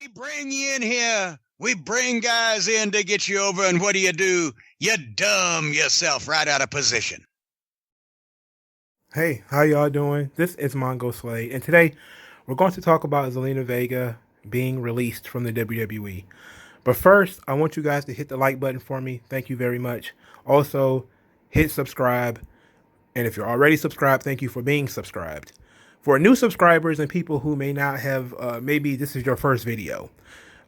We bring you in here. We bring guys in to get you over, and what do? You dumb yourself right out of position. Hey, how y'all doing? This is Mongo Slade, and today we're going to talk about Zelina Vega being released from the WWE. But first, I want you guys to hit the like button for me. Thank you very much. Also, hit subscribe, and if you're already subscribed, thank you for being subscribed. For new subscribers and people who may not have, maybe this is your first video,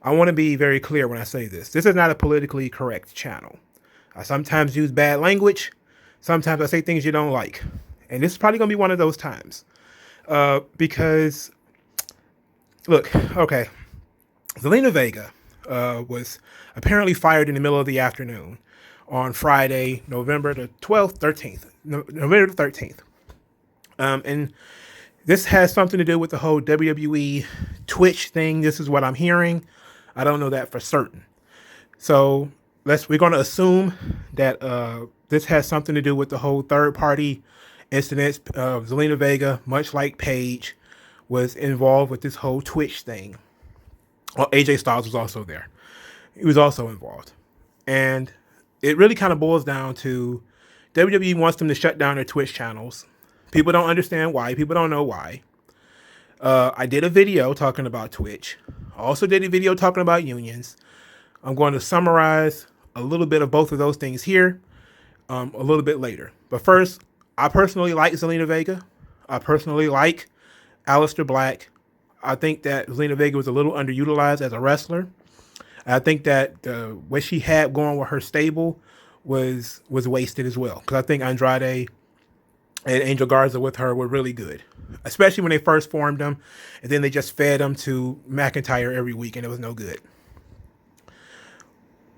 I want to be very clear when I say this. This is not a politically correct channel. I sometimes use bad language. Sometimes I say things you don't like. And this is probably going to be one of those times. Because, look, okay. Zelina Vega was apparently fired in the middle of the afternoon on Friday, November the 12th, 13th. November the 13th. And this has something to do with the whole WWE Twitch thing. This is what I'm hearing. I don't know that for certain. So we're going to assume that this has something to do with the whole third party incidents. Zelina Vega, much like Paige, was involved with this whole Twitch thing. Well, AJ Styles was also there. He was also involved. And it really kind of boils down to WWE wants them to shut down their Twitch channels. People don't understand why. People don't know why. I did a video talking about Twitch. I also did a video talking about unions. I'm going to summarize a little bit of both of those things here a little bit later. But first, I personally like Zelina Vega. I personally like Aleister Black. I think that Zelina Vega was a little underutilized as a wrestler. I think that what she had going with her stable was wasted as well. Because I think Andrade and Angel Garza with her were really good, especially when they first formed them, and then they just fed them to McIntyre every week, and it was no good.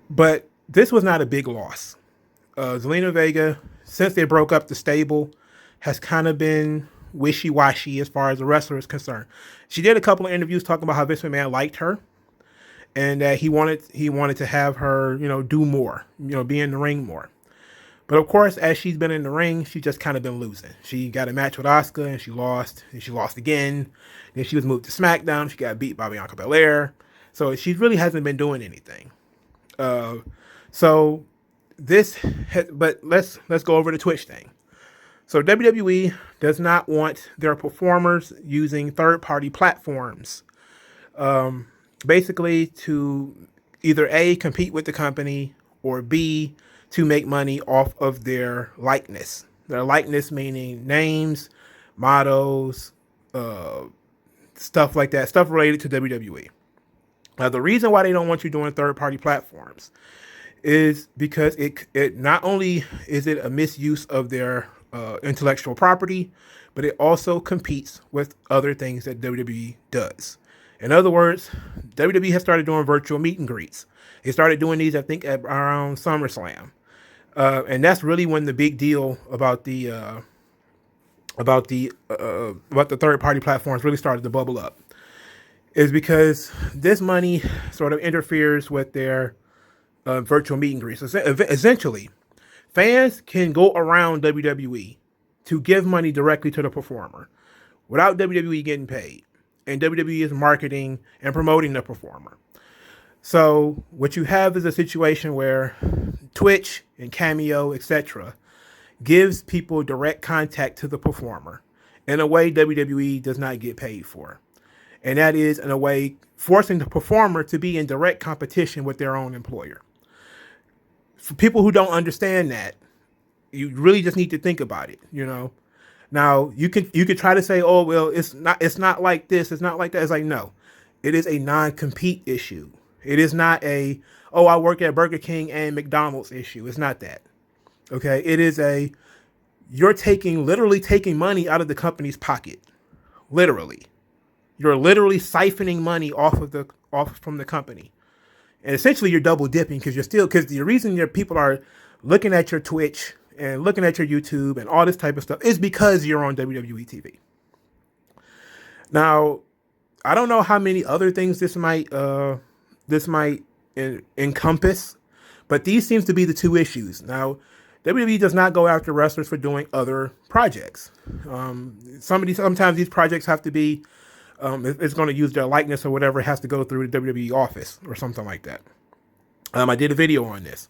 But this was not a big loss. Zelina Vega, since they broke up the stable, has kind of been wishy-washy as far as the wrestler is concerned. She did a couple of interviews talking about how Vince McMahon liked her, and that he wanted to have her, do more, be in the ring more. But of course, as she's been in the ring, she's just kind of been losing. She got a match with Asuka, and she lost. And she lost again. Then she was moved to SmackDown. She got beat by Bianca Belair. So she really hasn't been doing anything. So this, but let's go over the Twitch thing. So WWE does not want their performers using third-party platforms, basically to either A, compete with the company, or B, to make money off of their likeness. Their likeness meaning names, mottos, stuff like that, stuff related to WWE. Now, the reason why they don't want you doing third-party platforms is because it not only is it a misuse of their intellectual property, but it also competes with other things that WWE does. In other words, WWE has started doing virtual meet and greets. They started doing these, I think, at around SummerSlam. And that's really when the big deal about the third party platforms really started to bubble up, is because this money sort of interferes with their virtual meet and greets. Essentially, fans can go around WWE to give money directly to the performer without WWE getting paid, and WWE is marketing and promoting the performer. So what you have is a situation where Twitch and Cameo, etc., gives people direct contact to the performer in a way WWE does not get paid for. And that is, in a way, forcing the performer to be in direct competition with their own employer. For people who don't understand that, you really just need to think about it, Now, you could try to say, oh, well, it's not like this, it's not like that. It's like, no, it is a non-compete issue. It is not I work at Burger King and McDonald's issue. It's not that. Okay. It is you're literally taking money out of the company's pocket. Literally. You're literally siphoning money off from the company. And essentially you're double dipping because the reason your people are looking at your Twitch and looking at your YouTube and all this type of stuff is because you're on WWE TV. Now, I don't know how many other things this might encompass, but these seems to be the two issues. Now, WWE does not go after wrestlers for doing other projects. Sometimes these projects have to be It's going to use their likeness or whatever. It has to go through the WWE office or something like that. I did a video on this,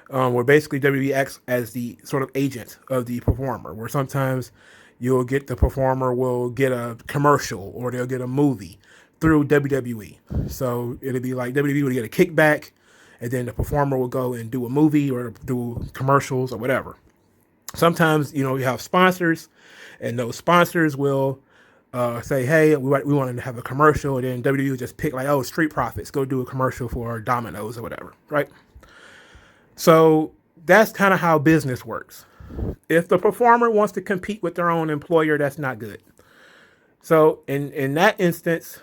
where basically WWE acts as the sort of agent of the performer, where sometimes the performer will get a commercial or they'll get a movie through WWE. So it'll be like WWE will get a kickback, and then the performer will go and do a movie or do commercials or whatever. Sometimes, you have sponsors, and those sponsors will say, hey, we want to have a commercial, and then WWE will just pick like, oh, Street Profits, go do a commercial for Domino's or whatever, right? So that's kind of how business works. If the performer wants to compete with their own employer, that's not good. So in that instance,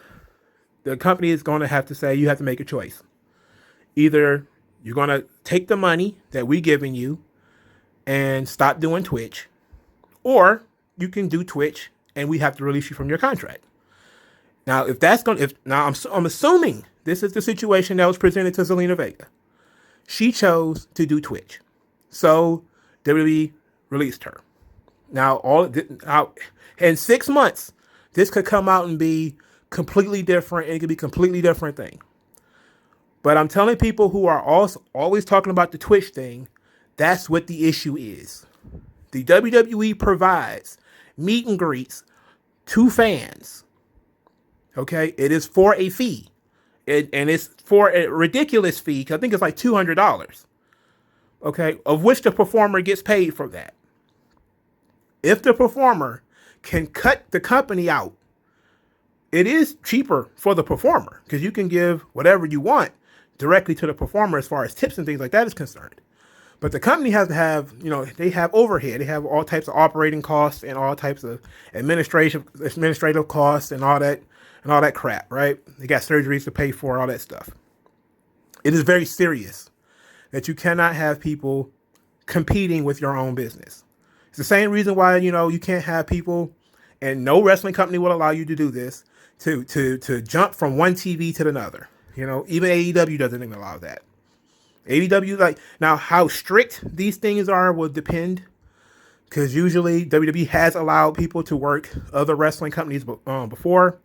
the company is going to have to say, you have to make a choice. Either you're going to take the money that we're giving you and stop doing Twitch, or you can do Twitch and we have to release you from your contract. Now, I'm assuming this is the situation that was presented to Zelina Vega. She chose to do Twitch, so WWE released her. Now, in 6 months, this could come out and be completely different, and it could be a completely different thing. But I'm telling people who are also always talking about the Twitch thing, that's what the issue is. The WWE provides meet and greets to fans. Okay, it is for a fee, and it's for a ridiculous fee. Cause I think it's like $200. Okay, of which the performer gets paid for that. If the performer can cut the company out, it is cheaper for the performer because you can give whatever you want directly to the performer as far as tips and things like that is concerned. But the company has to have, they have overhead. They have all types of operating costs and all types of administrative costs and all that crap, right? They got surgeries to pay for, all that stuff. It is very serious that you cannot have people competing with your own business. It's the same reason why, you can't have people, and no wrestling company will allow you to do this, to jump from one TV to another. Even AEW doesn't even allow that. AEW, now how strict these things are will depend, because usually WWE has allowed people to work other wrestling companies before.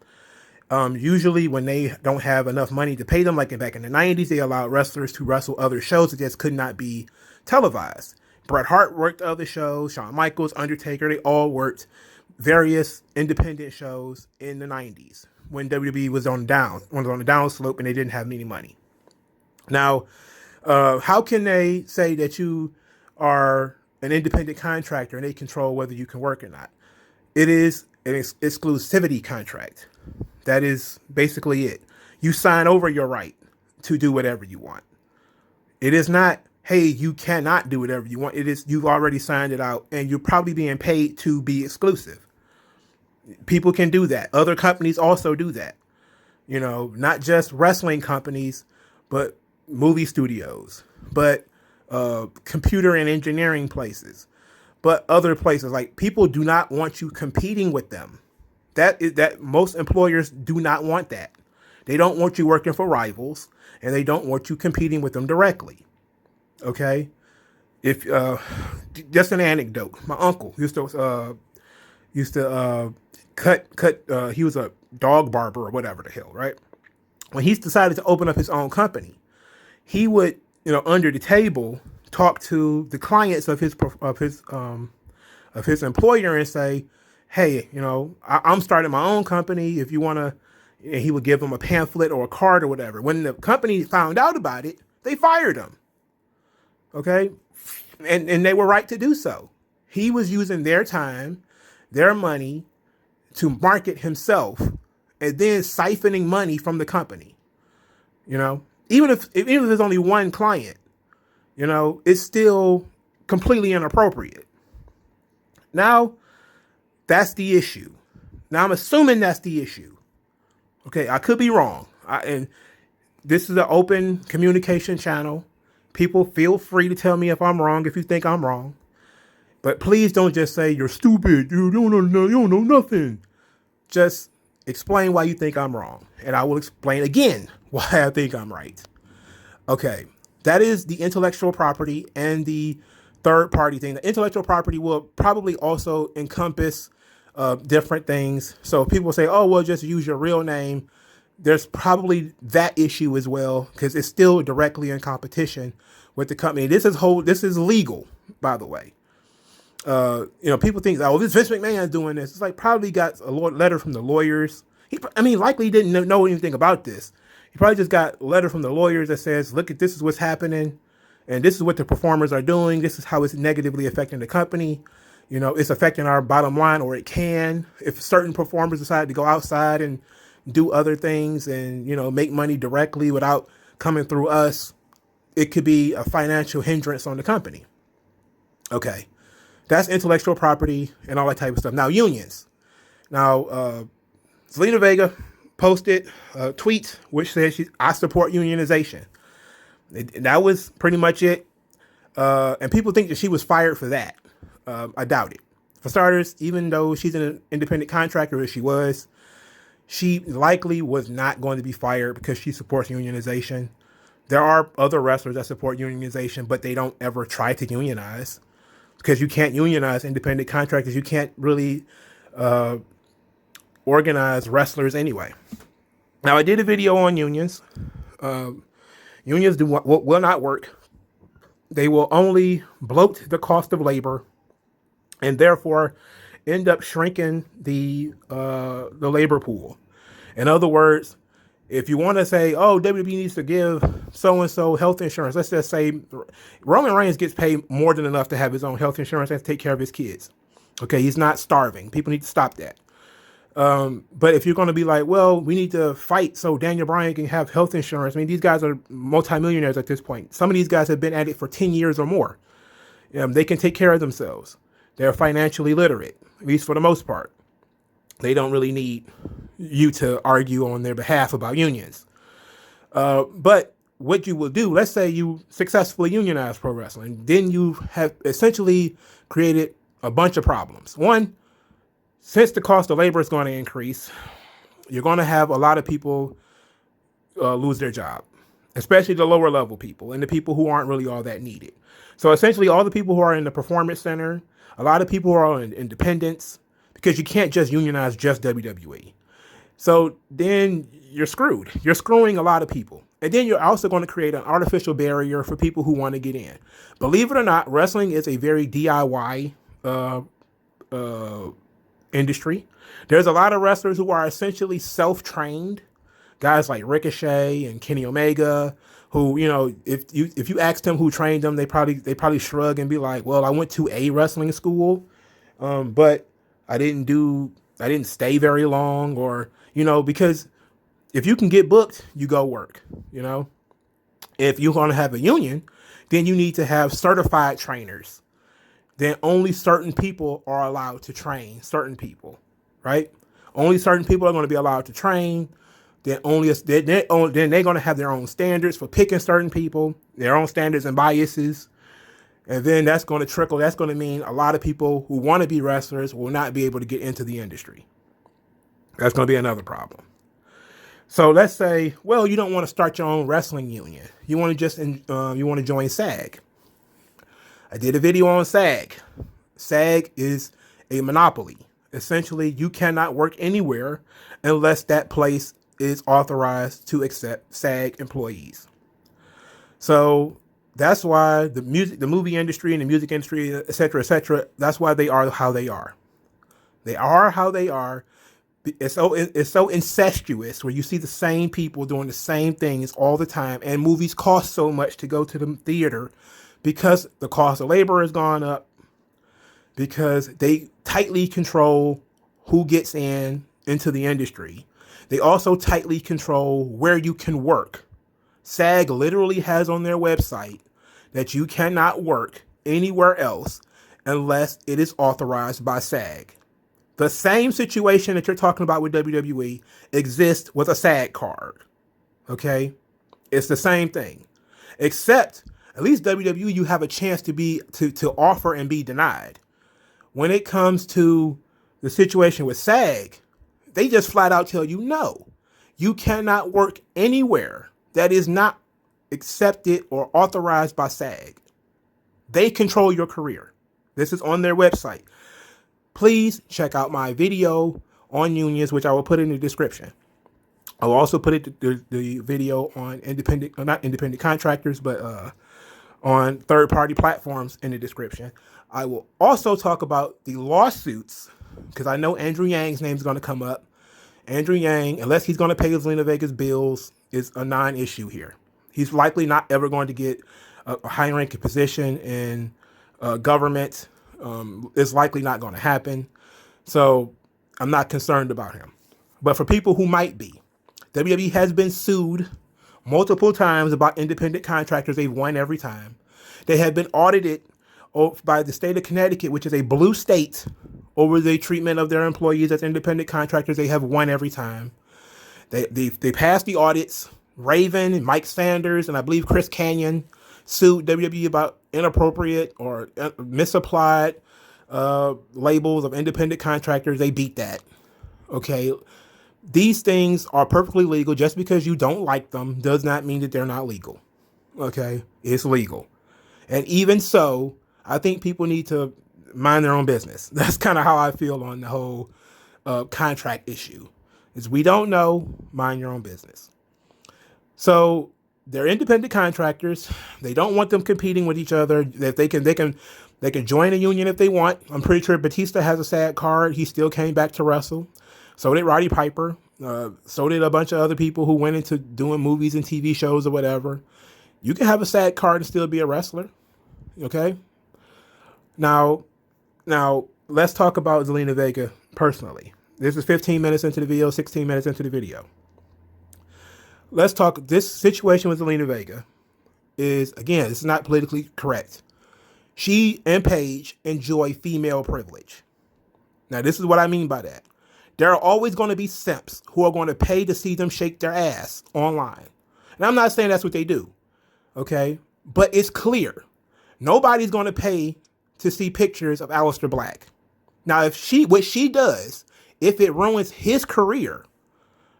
Usually when they don't have enough money to pay them, like back in the 90s, they allowed wrestlers to wrestle other shows that just could not be televised. Bret Hart worked other shows, Shawn Michaels, Undertaker, they all worked various independent shows in the 90s when WWE was on the down slope and they didn't have any money. Now, how can they say that you are an independent contractor and they control whether you can work or not? It is an exclusivity contract. That is basically it. You sign over your right to do whatever you want. It is not, hey, you cannot do whatever you want. It is, you've already signed it out and you're probably being paid to be exclusive. People can do that. Other companies also do that. Not just wrestling companies, but movie studios, but computer and engineering places, but other places. Like, people do not want you competing with them. That most employers do not want that. They don't want you working for rivals, and they don't want you competing with them directly. Okay, if just an anecdote, my uncle used to cut. He was a dog barber or whatever the hell, right? When he decided to open up his own company, he would, under the table, talk to the clients of his employer and say, hey, I'm starting my own company. If you want to, and he would give them a pamphlet or a card or whatever. When the company found out about it, they fired him. Okay. And they were right to do so. He was using their time, their money to market himself, and then siphoning money from the company. Even if there's only one client, it's still completely inappropriate. Now, that's the issue. Now, I'm assuming that's the issue. Okay, I could be wrong. And this is an open communication channel. People, feel free to tell me if I'm wrong, if you think I'm wrong. But please don't just say you're stupid. You don't know nothing. Just explain why you think I'm wrong. And I will explain again why I think I'm right. Okay, that is the intellectual property and the third party thing. The intellectual property will probably also encompass different things. So people say, oh, well, just use your real name. There's probably that issue as well, because it's still directly in competition with the company. This is legal, by the way. People think, oh, this Vince McMahon is doing this. It's like probably got a letter from the lawyers. Likely didn't know anything about this. He probably just got a letter from the lawyers that says, look, this is what's happening, and this is what the performers are doing. This is how it's negatively affecting the company. It's affecting our bottom line, or it can. If certain performers decide to go outside and do other things and, make money directly without coming through us, it could be a financial hindrance on the company. Okay. That's intellectual property and all that type of stuff. Now, unions. Now, Zelina Vega posted a tweet which says I support unionization. That was pretty much it. And people think that she was fired for that. I doubt it. For starters, even though she's an independent contractor, as she likely was not going to be fired because she supports unionization. There are other wrestlers that support unionization, but they don't ever try to unionize, because you can't unionize independent contractors. You can't really organize wrestlers anyway. Now, I did a video on unions. Unions will not work. They will only bloat the cost of labor, and therefore end up shrinking the labor pool. In other words, if you want to say, oh, WWE needs to give so-and-so health insurance, let's just say Roman Reigns gets paid more than enough to have his own health insurance and to take care of his kids. Okay, he's not starving. People need to stop that. But if you're going to be like, well, we need to fight so Daniel Bryan can have health insurance. These guys are multimillionaires at this point. Some of these guys have been at it for 10 years or more. They can take care of themselves. They're financially literate, at least for the most part. They don't really need you to argue on their behalf about unions. But what you will do, let's say you successfully unionize pro wrestling, then you have essentially created a bunch of problems. One, since the cost of labor is going to increase, you're going to have a lot of people lose their job, especially the lower level people and the people who aren't really all that needed. So essentially all the people who are in the performance center, a lot of people who are in independents, because you can't just unionize just WWE. So then you're screwed. You're screwing a lot of people. And then you're also going to create an artificial barrier for people who want to get in. Believe it or not, wrestling is a very DIY industry. There's a lot of wrestlers who are essentially self-trained. Guys like Ricochet and Kenny Omega, who, if you asked them who trained them, they probably shrug and be like, well, I went to a wrestling school, but I didn't stay very long, or, because if you can get booked, you go work, If you're going to have a union, then you need to have certified trainers. Then only certain people are allowed to train certain people, right? Only certain people are going to be allowed to train. Then they're going to have their own standards for picking certain people, their own standards and biases. And then that's going to trickle. That's going to mean a lot of people who want to be wrestlers will not be able to get into the industry. That's going to be another problem. So let's say, well, you don't want to start your own wrestling union. You want to join SAG. I did a video on SAG. SAG is a monopoly. Essentially, you cannot work anywhere unless that place is authorized to accept SAG employees. So that's why the movie industry and the music industry, et cetera, that's why they are how they are. They are how they are. It's so incestuous, where you see the same people doing the same things all the time, and movies cost so much to go to the theater because the cost of labor has gone up, because they tightly control who gets into the industry. They also tightly control where you can work. SAG literally has on their website that you cannot work anywhere else unless it is authorized by SAG. The same situation that you're talking about with WWE exists with a SAG card. Okay? It's the same thing. Except, at least WWE, you have a chance to offer and be denied. When it comes to the situation with SAG, they just flat out tell you, no, you cannot work anywhere that is not accepted or authorized by SAG. They control your career. This is on their website. please check out my video on unions, which I will put in the description. I'll also put the video on not independent contractors, but on third-party platforms in the description. I will also talk about the lawsuits, because I know Andrew Yang's name is going to come up. Andrew Yang, unless he's going to pay Zelina Vega's bills, is a non-issue here. He's likely not ever going to get a high-ranking position in government. It's likely not going to happen. So I'm not concerned about him. But for people who might be, WWE has been sued multiple times about independent contractors. They've won every time. They have been audited by the state of Connecticut, which is a blue state, over the treatment of their employees as independent contractors. They have won every time. They passed the audits. Raven, Mike Sanders, and I believe Chris Canyon sued WWE about inappropriate or misapplied labels of independent contractors. They beat that. Okay. These things are perfectly legal. Just because you don't like them does not mean that they're not legal. Okay. It's legal. And even so, I think people need to mind their own business. That's kind of how I feel on the whole contract issue. Is we don't know, mind your own business. So they're independent contractors. They don't want them competing with each other. If they can join a union if they want. I'm pretty sure Batista has a SAG card. He still came back to wrestle. So did Roddy Piper. So did a bunch of other people who went into doing movies and TV shows or whatever. You can have a SAG card and still be a wrestler. Okay. Now let's talk about Zelina Vega personally. This is 15 minutes into the video, 16 minutes into the video. Let's talk. This situation with Zelina Vega is, again, this is not politically correct. She and Paige enjoy female privilege. Now, this is what I mean by that. There are always going to be simps who are going to pay to see them shake their ass online. And I'm not saying that's what they do. Okay. But it's clear. Nobody's going to pay to see pictures of Aleister Black. Now, what she does, if it ruins his career,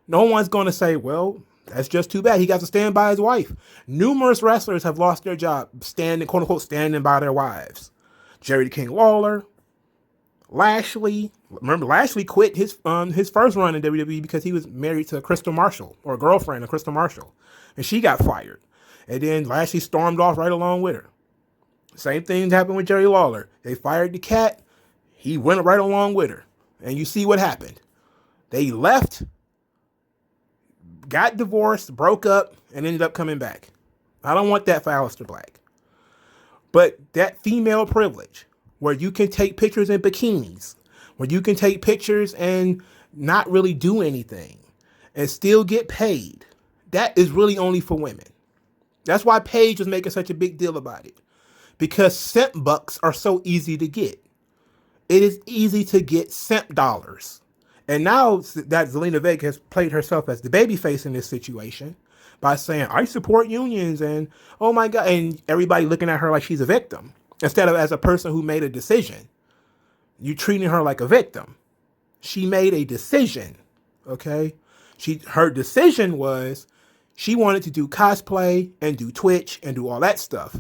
no one's going to say, well, that's just too bad. He got to stand by his wife. Numerous wrestlers have lost their job standing, quote unquote, standing by their wives. Jerry the King Lawler, Lashley. Remember, Lashley quit his first run in WWE because he was married to Crystal Marshall, or a girlfriend of Crystal Marshall, and she got fired. And then Lashley stormed off right along with her. Same thing happened with Jerry Lawler. They fired the cat. He went right along with her. And you see what happened. They left, got divorced, broke up, and ended up coming back. I don't want that for Aleister Black. But that female privilege, where you can take pictures in bikinis, where you can take pictures and not really do anything and still get paid, that is really only for women. That's why Paige was making such a big deal about it. Because simp bucks are so easy to get. It is easy to get simp dollars. And now that Zelina Vega has played herself as the babyface in this situation by saying, I support unions, and oh my God, and everybody looking at her like she's a victim, instead of as a person who made a decision. You treating her like a victim. She made a decision, okay? Her decision was she wanted to do cosplay and do Twitch and do all that stuff.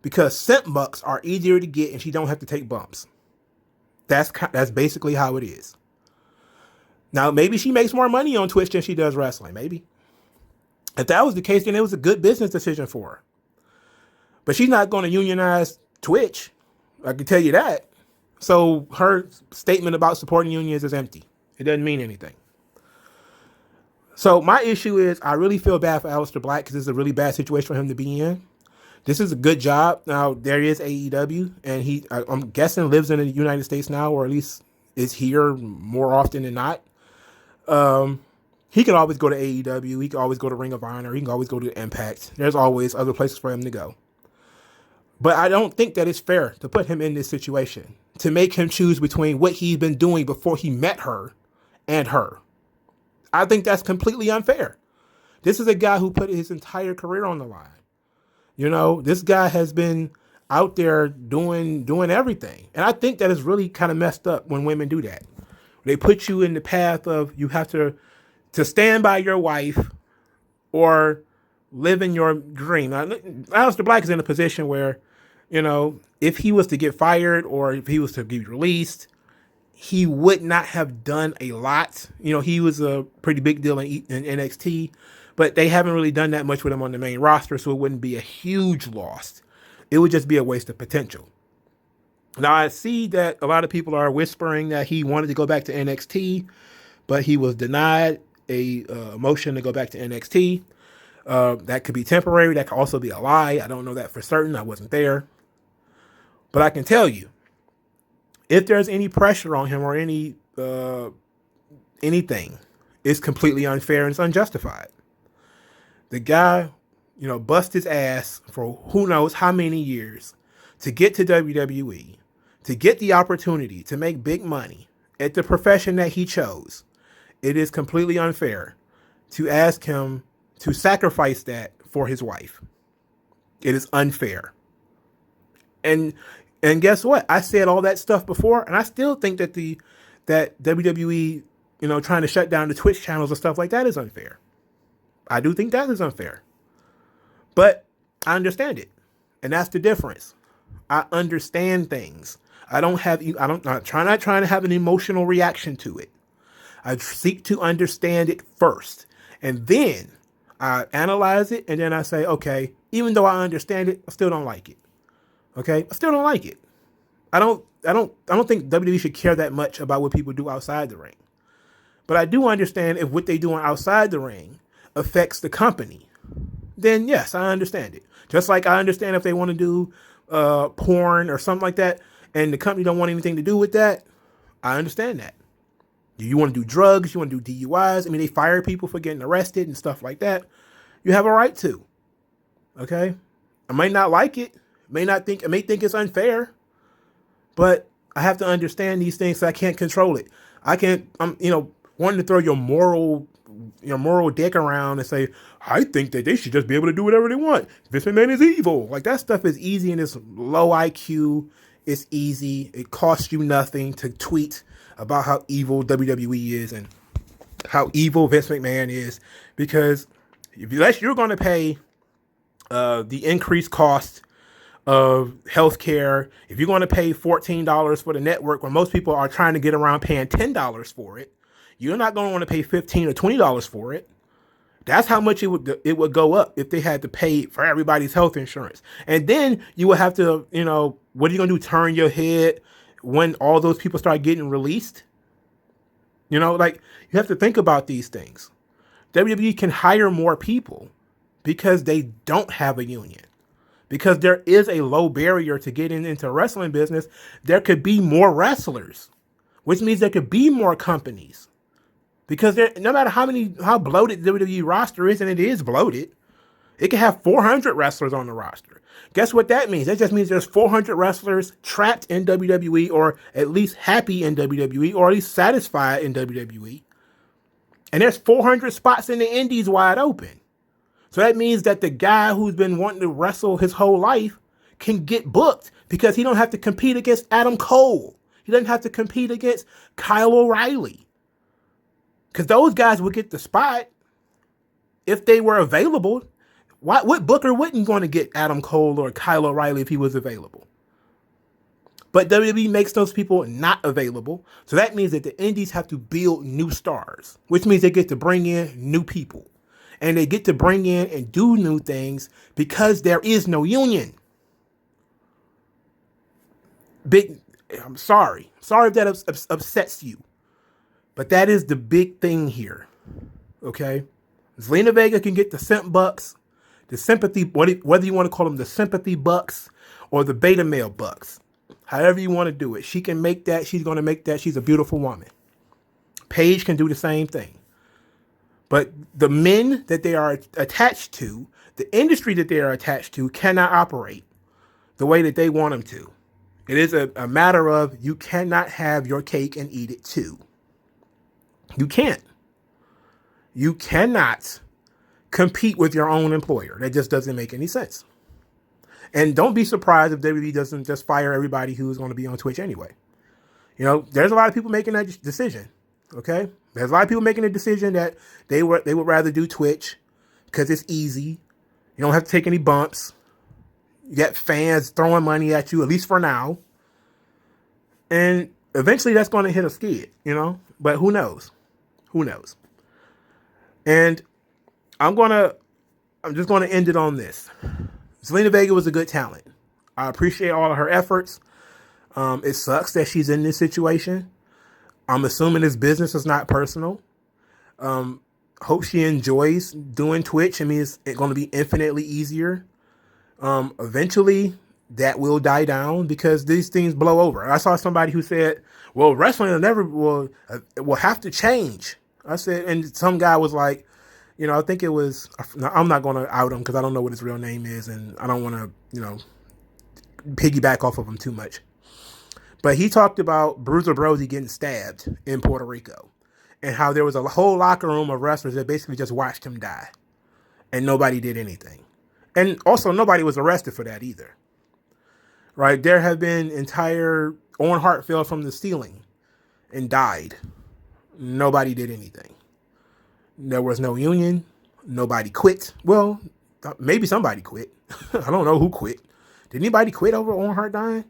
Because simp bucks are easier to get and she don't have to take bumps. That's basically how it is. Now, maybe she makes more money on Twitch than she does wrestling. Maybe. If that was the case, then it was a good business decision for her. But she's not going to unionize Twitch. I can tell you that. So her statement about supporting unions is empty. It doesn't mean anything. So my issue is I really feel bad for Aleister Black because it's a really bad situation for him to be in. This is a good job. Now, there is AEW, and I'm guessing lives in the United States now, or at least is here more often than not. He can always go to AEW. He can always go to Ring of Honor. He can always go to Impact. There's always other places for him to go. But I don't think that it's fair to put him in this situation, to make him choose between what he's been doing before he met her and her. I think that's completely unfair. This is a guy who put his entire career on the line. You know, this guy has been out there doing everything. And I think that is really kind of messed up when women do that. They put you in the path of you have to stand by your wife or live in your dream. Now, Aleister Black is in a position where, you know, if he was to get fired or if he was to be released, he would not have done a lot. He was a pretty big deal in NXT, but they haven't really done that much with him on the main roster, so it wouldn't be a huge loss. It would just be a waste of potential. Now, I see that a lot of people are whispering that he wanted to go back to NXT, but he was denied a motion to go back to NXT. That could be temporary. That could also be a lie. I don't know that for certain. I wasn't there. But I can tell you, if there's any pressure on him or anything, it's completely unfair and it's unjustified. The guy, bust his ass for who knows how many years to get to WWE, to get the opportunity to make big money at the profession that he chose. It is completely unfair to ask him to sacrifice that for his wife. It is unfair. And guess what? I said all that stuff before, and I still think that that WWE, trying to shut down the Twitch channels and stuff like that is unfair. I do think that is unfair. But I understand it. And that's the difference. I understand things. I'm not trying to have an emotional reaction to it. I seek to understand it first. And then I analyze it, and then I say, okay, even though I understand it, I still don't like it. Okay? I still don't like it. I don't think WWE should care that much about what people do outside the ring. But I do understand if what they doing outside the ring affects the company, then yes, I understand it. Just like I understand if they want to do porn or something like that, and the company don't want anything to do with that, I understand that. You want to do drugs, you want to do DUIs. I mean, they fire people for getting arrested and stuff like that. You have a right to. Okay? I may not like it. I may think it's unfair. But I have to understand these things so I can't control it. I'm wanting to throw your moral dick around and say, I think that they should just be able to do whatever they want. Vince McMahon is evil. Like, that stuff is easy and it's low IQ. It's easy. It costs you nothing to tweet about how evil WWE is and how evil Vince McMahon is. Because unless you're going to pay the increased cost of healthcare, if you're going to pay $14 for the network when most people are trying to get around paying $10 for it, you're not going to want to pay $15 or $20 for it. That's how much it would go up if they had to pay for everybody's health insurance. And then you would have to, what are you going to do? Turn your head when all those people start getting released? You have to think about these things. WWE can hire more people because they don't have a union. Because there is a low barrier to getting into wrestling business, there could be more wrestlers, which means there could be more companies. Because no matter how bloated the WWE roster is, and it is bloated, it can have 400 wrestlers on the roster. Guess what that means? That just means there's 400 wrestlers trapped in WWE, or at least happy in WWE, or at least satisfied in WWE. And there's 400 spots in the indies wide open. So that means that the guy who's been wanting to wrestle his whole life can get booked because he don't have to compete against Adam Cole. He doesn't have to compete against Kyle O'Reilly. Because those guys would get the spot if they were available. What booker wouldn't want to get Adam Cole or Kyle O'Reilly if he was available? But WWE makes those people not available. So that means that the indies have to build new stars, which means they get to bring in new people. And they get to bring in and do new things because there is no union. I'm sorry. Sorry if that upsets you. But that is the big thing here. Okay? Zelina Vega can get the simp bucks, the sympathy, whether you want to call them the sympathy bucks or the beta male bucks. However you want to do it. She can make that. She's going to make that. She's a beautiful woman. Paige can do the same thing. But the men that they are attached to, the industry that they are attached to, cannot operate the way that they want them to. It is a matter of you cannot have your cake and eat it too. You can't. You cannot compete with your own employer. That just doesn't make any sense. And don't be surprised if WWE doesn't just fire everybody who's going to be on Twitch anyway. There's a lot of people making that decision. Okay? There's a lot of people making a decision that they would rather do Twitch because it's easy. You don't have to take any bumps. You got fans throwing money at you, at least for now. And eventually that's going to hit a skid, but who knows? Who knows? And I'm just going to end it on this. Zelina Vega was a good talent. I appreciate all of her efforts. It sucks that she's in this situation. I'm assuming this business is not personal. Hope she enjoys doing Twitch. I mean, it's going to be infinitely easier. Eventually, that will die down because these things blow over. I saw somebody who said, well, wrestling will have to change. I said, and some guy was like, I think it was, I'm not going to out him because I don't know what his real name is and I don't want to, piggyback off of him too much. But he talked about Bruiser Brody getting stabbed in Puerto Rico and how there was a whole locker room of wrestlers that basically just watched him die and nobody did anything. And also nobody was arrested for that either. Right? There have been entire Owen Hart fell from the ceiling and died. Nobody did anything. There was no union. Nobody quit. Well, maybe somebody quit. I don't know who quit. Did anybody quit over Owen Hart dying?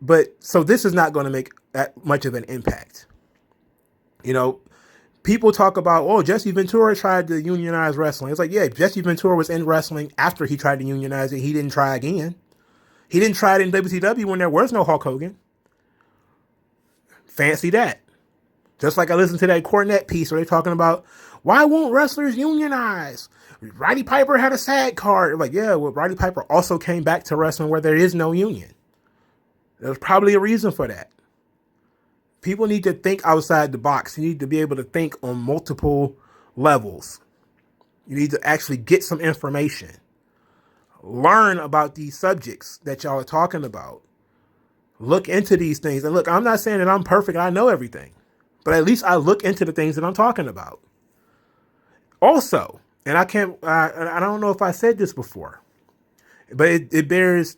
But so this is not going to make that much of an impact. People talk about, Jesse Ventura tried to unionize wrestling. It's like, yeah, Jesse Ventura was in wrestling after he tried to unionize it. He didn't try again. He didn't try it in WCW when there was no Hulk Hogan. Fancy that. Just like I listened to that Cornette piece where they're talking about, why won't wrestlers unionize? Roddy Piper had a SAG card. Like, yeah, well, Roddy Piper also came back to wrestling where there is no union. There's probably a reason for that. People need to think outside the box. You need to be able to think on multiple levels. You need to actually get some information. Learn about these subjects that y'all are talking about. Look into these things. And look, I'm not saying that I'm perfect. I know everything. But at least I look into the things that I'm talking about. Also, and I don't know if I said this before, but it bears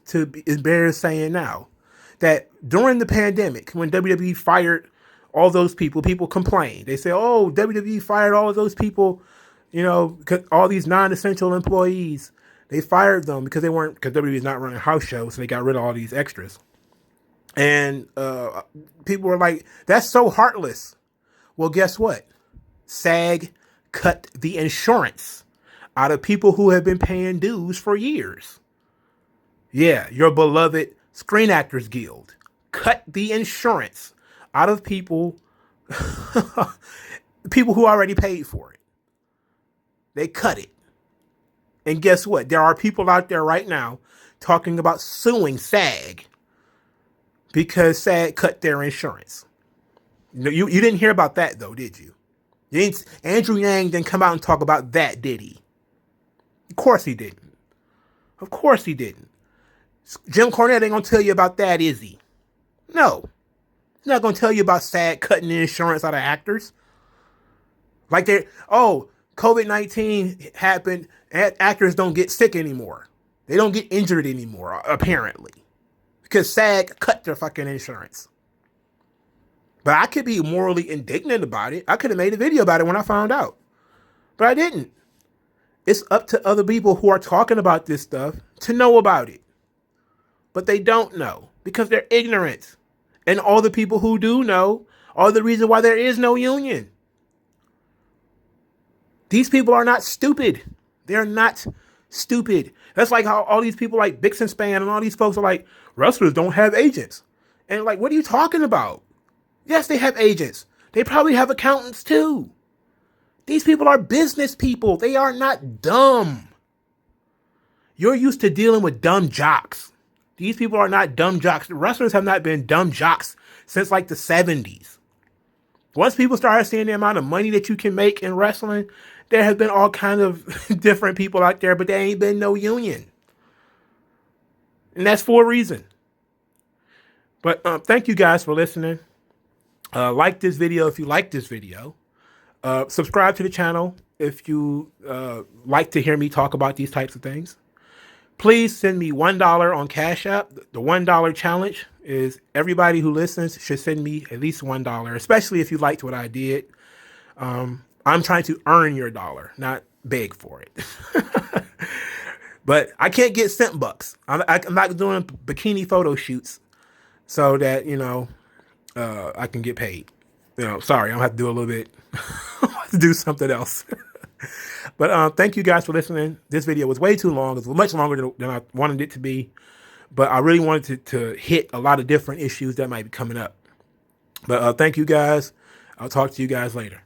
saying now that during the pandemic, when WWE fired all those people complained. They say, oh, WWE fired all of those people, all these non-essential employees. They fired them because WWE is not running house shows, so they got rid of all these extras. And people were like, that's so heartless. Well, guess what? SAG cut the insurance out of people who have been paying dues for years. Yeah, your beloved Screen Actors Guild cut the insurance out of people who already paid for it. They cut it. And guess what? There are people out there right now talking about suing SAG because SAG cut their insurance. You didn't hear about that, though, did you? Andrew Yang didn't come out and talk about that, did he? Of course he didn't. Of course he didn't. Jim Cornette ain't going to tell you about that, is he? No. He's not going to tell you about SAG cutting the insurance out of actors. Like COVID-19 happened, and actors don't get sick anymore. They don't get injured anymore, apparently. Because SAG cut their fucking insurance. But I could be morally indignant about it. I could have made a video about it when I found out. But I didn't. It's up to other people who are talking about this stuff to know about it. But they don't know because they're ignorant. And all the people who do know are the reason why there is no union. These people are not stupid. They're not stupid. That's like how all these people like Bix and Span and all these folks are like, wrestlers don't have agents. And like, what are you talking about? Yes, they have agents. They probably have accountants too. These people are business people. They are not dumb. You're used to dealing with dumb jocks. These people are not dumb jocks. Wrestlers have not been dumb jocks since like the 70s. Once people started seeing the amount of money that you can make in wrestling, there have been all kinds of different people out there, but there ain't been no union. And that's for a reason. But thank you guys for listening. Like this video if you like this video. Subscribe to the channel if you like to hear me talk about these types of things. Please send me $1 on Cash App. The $1 challenge is everybody who listens should send me at least $1, especially if you liked what I did. I'm trying to earn your dollar, not beg for it. But I can't get cent bucks. I'm not doing bikini photo shoots so that, I can get paid. Sorry, I'm gonna have to do a little bit, to do something else. But thank you guys for listening. This video was way too long. It was much longer than I wanted it to be. But I really wanted to hit a lot of different issues that might be coming up. But thank you guys. I'll talk to you guys later.